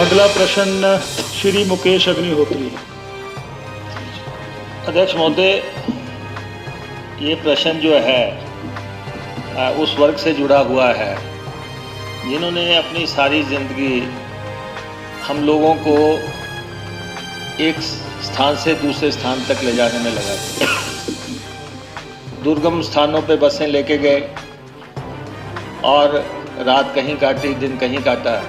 अगला प्रश्न श्री मुकेश अग्निहोत्री। अध्यक्ष महोदय, ये प्रश्न जो है उस वर्ग से जुड़ा हुआ है जिन्होंने अपनी सारी ज़िंदगी हम लोगों को एक स्थान से दूसरे स्थान तक ले जाने में लगा दिया। दुर्गम स्थानों पे बसें लेके गए और रात कहीं काटी, दिन कहीं काटा।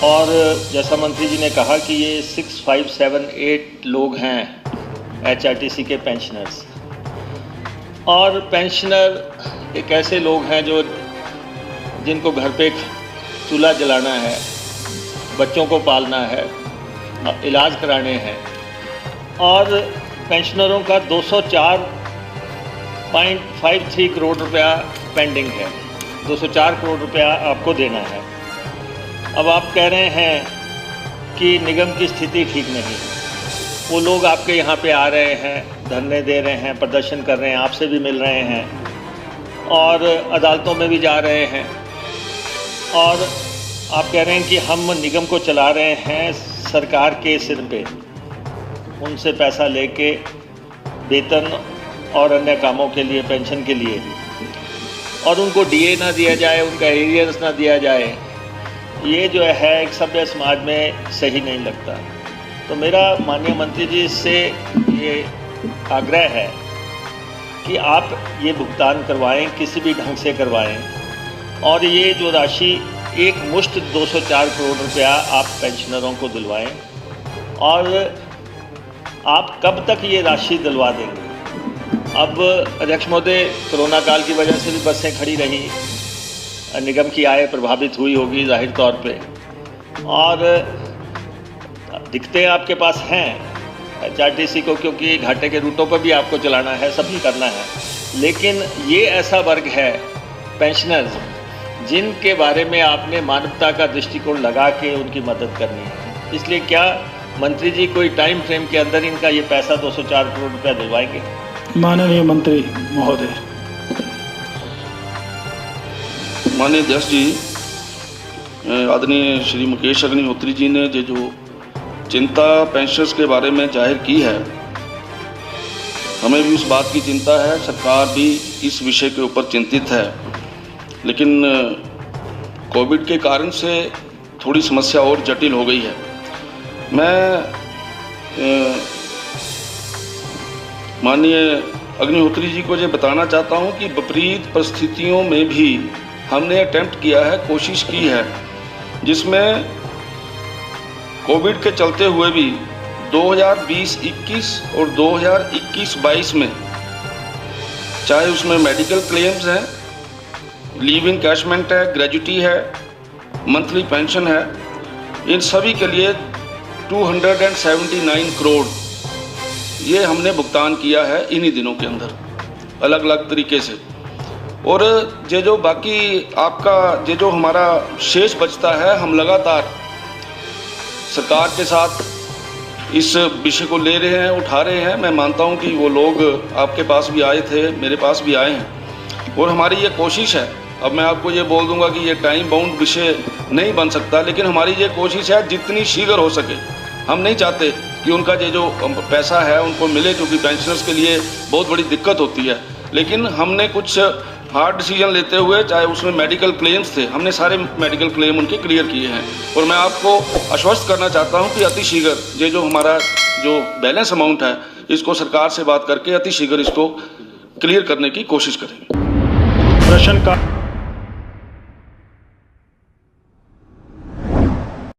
और जैसा मंत्री जी ने कहा कि ये 6578 लोग हैं HRTC के पेंशनर्स। और पेंशनर एक ऐसे लोग हैं जो जिनको घर पे चूल्हा जलाना है, बच्चों को पालना है, इलाज कराने हैं। और पेंशनरों का 204.53 करोड़ रुपया पेंडिंग है। 204 करोड़ रुपया आपको देना है। अब आप कह रहे हैं कि निगम की स्थिति ठीक नहीं है। वो लोग आपके यहाँ पे आ रहे हैं, धरने दे रहे हैं, प्रदर्शन कर रहे हैं, आपसे भी मिल रहे हैं और अदालतों में भी जा रहे हैं। और आप कह रहे हैं कि हम निगम को चला रहे हैं सरकार के सिर पे, उनसे पैसा लेके वेतन और अन्य कामों के लिए, पेंशन के लिए, और उनको DA ना दिया जाए, उनका एरियर्स ना दिया जाए। ये जो है एक सभ्य समाज में सही नहीं लगता। तो मेरा माननीय मंत्री जी से ये आग्रह है कि आप ये भुगतान करवाएं, किसी भी ढंग से करवाएं। और ये जो राशि एक मुश्त 204 करोड़ रुपया आप पेंशनरों को दिलवाएं। और आप कब तक ये राशि दिलवा देंगे? अब अध्यक्ष महोदय, कोरोना काल की वजह से भी बसें खड़ी रही, निगम की आय प्रभावित हुई होगी जाहिर तौर पे। और दिक्कतें आपके पास हैं HRTC को, क्योंकि घाटे के रूटों पर भी आपको चलाना है, सभी करना है। लेकिन ये ऐसा वर्ग है पेंशनर्स जिनके बारे में आपने मानवता का दृष्टिकोण लगा के उनकी मदद करनी है। इसलिए क्या मंत्री जी कोई टाइम फ्रेम के अंदर इनका ये पैसा 204 करोड़ रुपया दिलवाएंगे? माननीय मंत्री महोदय। माननीय अध्यक्ष जी, आदरणीय श्री मुकेश अग्निहोत्री जी ने जो चिंता पेंशनर्स के बारे में जाहिर की है, हमें भी उस बात की चिंता है, सरकार भी इस विषय के ऊपर चिंतित है। लेकिन कोविड के कारण से थोड़ी समस्या और जटिल हो गई है। मैं माननीय अग्निहोत्री जी को ये बताना चाहता हूं कि विपरीत परिस्थितियों में भी हमने अटेम्प्ट किया है, कोशिश की है, जिसमें कोविड के चलते हुए भी 2020-21 और 2021-22 में, चाहे उसमें मेडिकल क्लेम्स हैं, लीव इनकैशमेंट है, ग्रेजुटी है, मंथली पेंशन है, इन सभी के लिए 279 करोड़ ये हमने भुगतान किया है इन्हीं दिनों के अंदर, अलग अलग तरीके से। और ये जो बाकी आपका ये जो हमारा शेष बचता है, हम लगातार सरकार के साथ इस विषय को ले रहे हैं, उठा रहे हैं। मैं मानता हूं कि वो लोग आपके पास भी आए थे, मेरे पास भी आए हैं, और हमारी ये कोशिश है। अब मैं आपको ये बोल दूंगा कि ये टाइम बाउंड विषय नहीं बन सकता, लेकिन हमारी ये कोशिश है जितनी शीघ्र हो सके। हम नहीं चाहते कि उनका ये जो पैसा है उनको मिले, क्योंकि पेंशनर्स के लिए बहुत बड़ी दिक्कत होती है। लेकिन हमने कुछ हार्ड डिसीजन लेते हुए, चाहे उसमें मेडिकल क्लेम्स थे, हमने सारे मेडिकल क्लेम उनके क्लियर किए हैं। और मैं आपको आश्वस्त करना चाहता हूं कि अति शीघ्र ये जो हमारा जो बैलेंस अमाउंट है, इसको सरकार से बात करके अति शीघ्र इसको क्लियर करने की कोशिश करेंगे। प्रश्न का